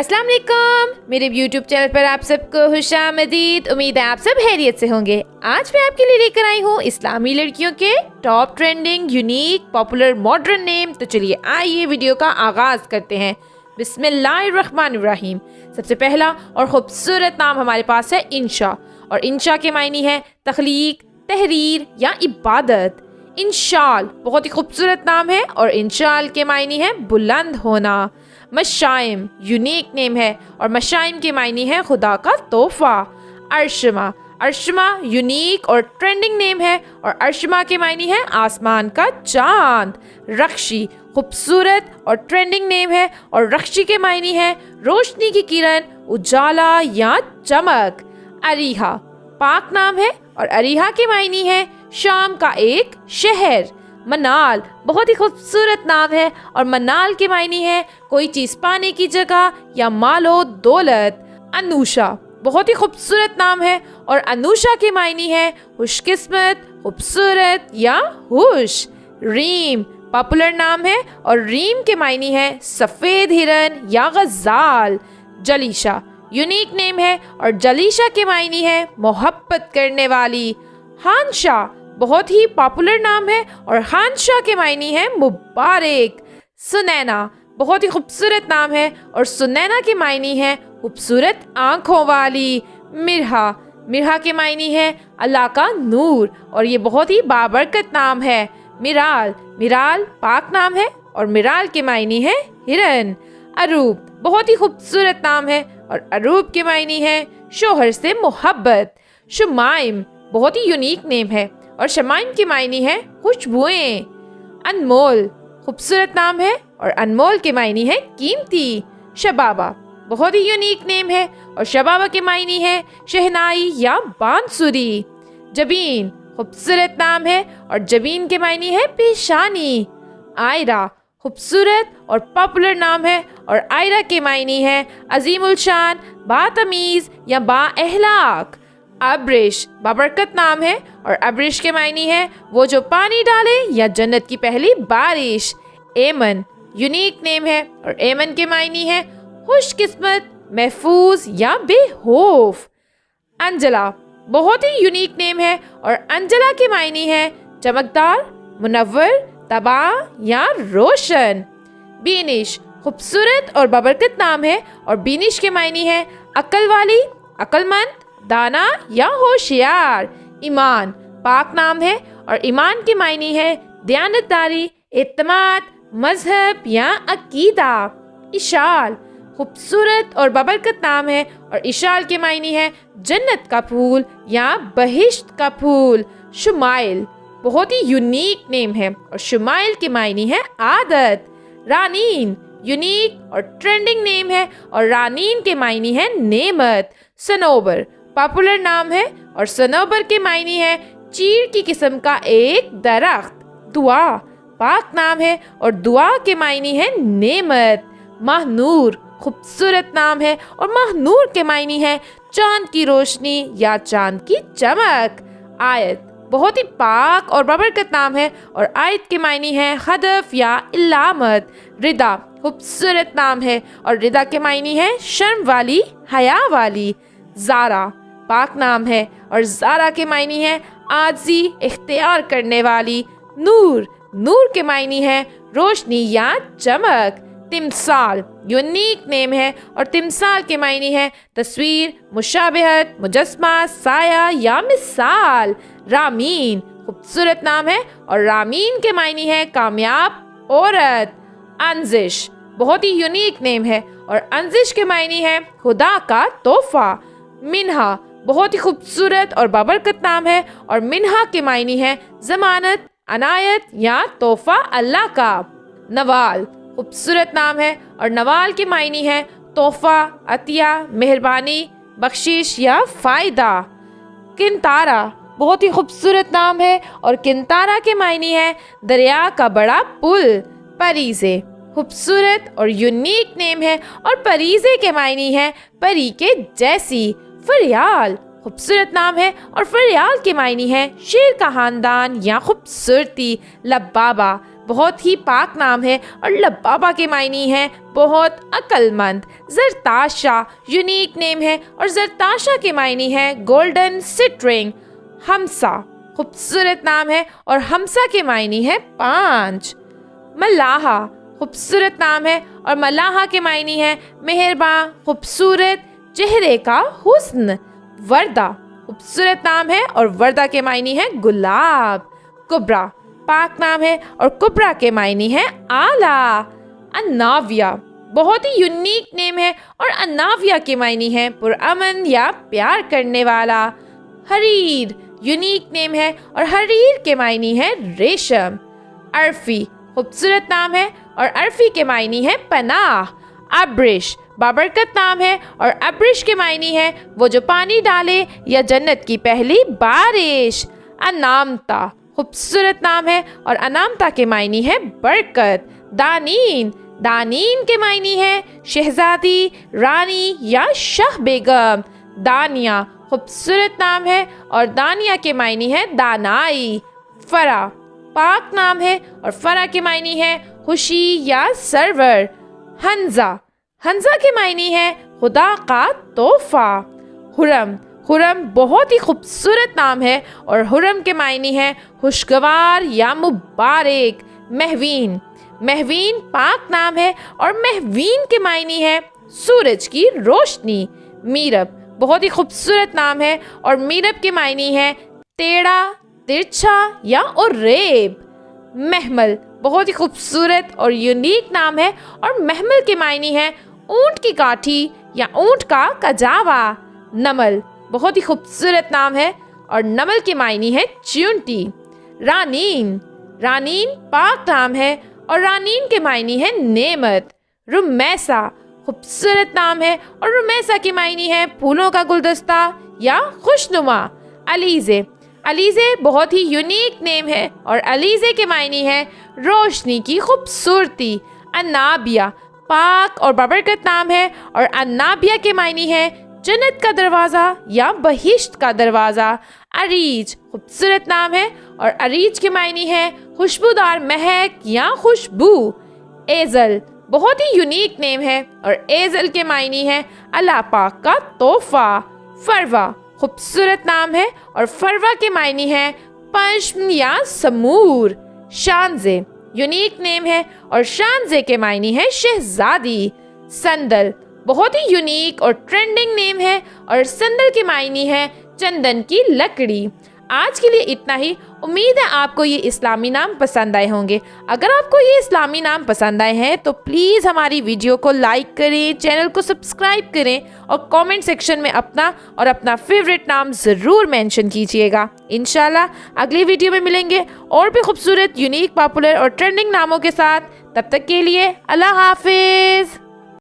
अस्सलाम वालेकुम, मेरे YouTube चैनल पर आप सबको खुशामदीद। उम्मीद है आप सब खैरियत से होंगे। आज मैं आपके लिए लेकर आई हूँ इस्लामी लड़कियों के top trending, unique, popular, modern name. तो चलिए आइए वीडियो का आगाज़ करते हैं। बिस्मिल्लाहिर्रहमानिर्रहीम। सबसे पहला और ख़ूबसूरत नाम हमारे पास है इंशा, और इंशा के मायने है तख्लीक, तहरीर या इबादत। इंशाल बहुत ही खूबसूरत नाम है और इंशाल के मायने है बुलंद होना। मशाइम यूनिक नेम है और मशाइम के मायने है खुदा का तोहफा। अर्शमा, अर्शमा यूनिक और ट्रेंडिंग नेम है और अर्शमा के मायने है आसमान का चांद। रक्षी खूबसूरत और ट्रेंडिंग नेम है और रक्षी के मायने है रोशनी की किरण, उजाला या चमक। अरीहा पाक नाम है और अरीहा के मायने है शाम का एक शहर। मनाल बहुत ही खूबसूरत नाम है और मनाल के मायने है कोई चीज़ पाने की जगह या मालो दौलत। अनुषा बहुत ही खूबसूरत नाम है और अनुषा के मायने है खुशकिस्मत, खूबसूरत या खुश। रीम पॉपुलर नाम है और रीम के मायने है सफ़ेद हिरन या गज़ाल। जलीशा यूनिक नेम है और जलीशा के मायने है मोहब्बत करने वाली। हानशा बहुत ही पॉपुलर नाम है और हानशा के मायने है मुबारक। सुनैना बहुत ही खूबसूरत नाम है और सुनैना के मायने है खूबसूरत आँखों वाली। मिरहा, मिरहा के मायने है अल्लाह का नूर और ये बहुत ही बाबरकत नाम है। मिराल, मिराल पाक नाम है और मिराल के मायने है हिरन। अरूब बहुत ही खूबसूरत नाम है और अरूब के मायने है शोहर से मोहब्बत। शुमाइम बहुत ही यूनिक नेम है और शमाइम के मायने है खुशबुएं। अनमोल खूबसूरत नाम है और अनमोल के मायने है कीमती। शबाबा बहुत ही यूनिक नेम है और शबाबा के मायने है शहनाई या बांसुरी। जबीन खूबसूरत नाम है और जबीन के मायने है पेशानी। आयरा खूबसूरत और पॉपुलर नाम है और आयरा के मायने है अजीमुल शान, बातमीज़ या बाअहलाक। अब्रिश बाबरकत नाम है और अब्रिश के मायने है वो जो पानी डाले या जन्नत की पहली बारिश। एमन यूनिक नेम है और एमन के मायने है खुशकिस्मत, महफूज या बेखौफ। अंजला बहुत ही यूनिक नेम है और अंजला के मायने है चमकदार, मुनव्वर, तबाह या रोशन। बीनिश खूबसूरत और बाबरकत नाम है और बीनिश के मायने है अक्ल वाली, अक्लमंद, दाना या होशियार। ईमान पाक नाम है और ईमान के मायने है दयानतदारी, एतमाद, मजहब या अकीदा। इशाल खूबसूरत और बाबरकत नाम है और इशाल के मायने है जन्नत का फूल या बहिश्त का फूल। शुमाइल बहुत ही यूनिक नेम है और शुमाइल के मायने है आदत। रानीन यूनिक और ट्रेंडिंग नेम है और रानीन के मायने है नेमत। सनोबर पॉपुलर नाम है और सनोबर के मायने है चीड़ की किस्म का एक दरख्त। दुआ पाक नाम है और दुआ के मायने है नेमत। महनूर खूबसूरत नाम है और महनूर के मायने है चांद की रोशनी या चांद की चमक। आयत बहुत ही पाक और बाबरकत नाम है और आयत के मायने है हदफ या इलामत। रिदा खूबसूरत नाम है और रिदा के मायने है शर्म वाली, हया वाली। ज़ारा पाक नाम है और ज़ारा के मायने है आजी, इख्तियार करने वाली। नूर, नूर के मायने है रोशनी या चमक। तिमसाल यूनिक नेम है और तिमसाल के मायने है तस्वीर, मुशाबहत, मुजस्मा, साया या मिसाल। रामीन खूबसूरत नाम है और रामीन के मायने है कामयाब औरत। अंजिश बहुत ही यूनिक नेम है और अंजिश के मायने है खुदा का तोहफा। मिन्हा बहुत ही खूबसूरत और बाबरकत नाम है और मिन्हा के मायने है जमानत, अनायत या तोहफा अल्लाह का। नवाल खूबसूरत नाम है और नवाल के मायने है तोहफा, अतिया, मेहरबानी, बख्शिश या फ़ायदा। किंतारा बहुत ही खूबसूरत नाम है और किंतारा के मायने है दरिया का बड़ा पुल। परीज़े खूबसूरत और यूनिक नेम है और परीज़े के मायने है परी के जैसी। फरियाल खूबसूरत नाम है और फरियाल के मायने है शेर का खानदान या खूबसूरती। लबाबा बहुत ही पाक नाम है और लबाबा के मायनी है बहुत अक्लमंद। जरताशा यूनिक नेम है और जरताशा के मायनी है गोल्डन सिट्रिंग। हमसा खूबसूरत नाम है और हमसा के मायनी है 5। मलाहा खूबसूरत नाम है और मलाहा के मायनी है मेहरबान, खूबसूरत, चेहरे का हुस्न। वर्दा खूबसूरत नाम है और वर्दा के मायनी है गुलाब। कुबरा पाक नाम है और कुबरा के मायनी है आला। अन्नाविया बहुत ही यूनिक नेम है और अन्नाविया के मायनी है पुरअमन या प्यार करने वाला। हरीर यूनिक नेम है और हरीर के मायनी है रेशम। अरफी खूबसूरत नाम है और अरफी के मायनी है पनाह। अब्रिश बाबरकत नाम है और अब्रिश के मायनी है वो जो पानी डाले या जन्नत की पहली बारिश। अनामता खूबसूरत नाम है और अनामता के मायनी है बरकत। दानीन दानीन के मायनी है शहजादी, रानी या शाह बेगम। दानिया खूबसूरत नाम है और दानिया के मायनी है दानाई। फरा पाक नाम है और फरा के मायनी है खुशी या सरवर। हंजा हंजा के मायनी है खुदा का तोहफा। हुरम हुरम बहुत ही खूबसूरत नाम है और हुरम के मायनी है खुशगवार या मुबारक। महवीन महवीन पाक नाम है और महवीन के मायनी है सूरज की रोशनी। मीरब बहुत ही खूबसूरत नाम है और मीरब के मायनी है टेढ़ा, तिरछा या रेब। महमल बहुत ही खूबसूरत और यूनिक नाम है और महमल के मायनी है ऊंट की काठी या ऊंट का कजावा। नमल बहुत ही खूबसूरत नाम है और नमल के मायनी है चूंटी। रानीन रानीन पाक नाम है और रानीन के मायनी है नेमत। रुमैसा खूबसूरत नाम है और रुमैसा की मायनी है फूलों का गुलदस्ता या खुशनुमा। अलीज़े अलीज़े बहुत ही यूनिक नेम है और अलीज़े के मायनी है रोशनी की खूबसूरती। अन्नाबिया पाक और बाबरकत नाम है और अन्नाबिया के मायनी है जन्नत का दरवाज़ा या बहिश्त का दरवाज़ा। अरीज खूबसूरत नाम है और अरीज के मायनी है खुशबूदार महक या खुशबू। एजल बहुत ही यूनिक नेम है और एजल के मायनी है अल्लाह पाक का तोहफा। फरवा खूबसूरत नाम है और फरवा के मायनी है पश्म या समूर। शानजे यूनिक नेम है और शानजे के मायनी है शहजादी। संदल बहुत ही यूनिक और ट्रेंडिंग नेम है और संदल के मायनी है चंदन की लकड़ी। आज के लिए इतना ही। उम्मीद है आपको ये इस्लामी नाम पसंद आए होंगे। अगर आपको ये इस्लामी नाम पसंद आए हैं तो प्लीज़ हमारी वीडियो को लाइक करें, चैनल को सब्सक्राइब करें और कमेंट सेक्शन में अपना फेवरेट नाम ज़रूर मेंशन कीजिएगा। इंशाल्लाह अगली वीडियो में मिलेंगे और भी खूबसूरत, यूनिक, पॉपुलर और ट्रेंडिंग नामों के साथ। तब तक के लिए अल्लाह हाफिज़।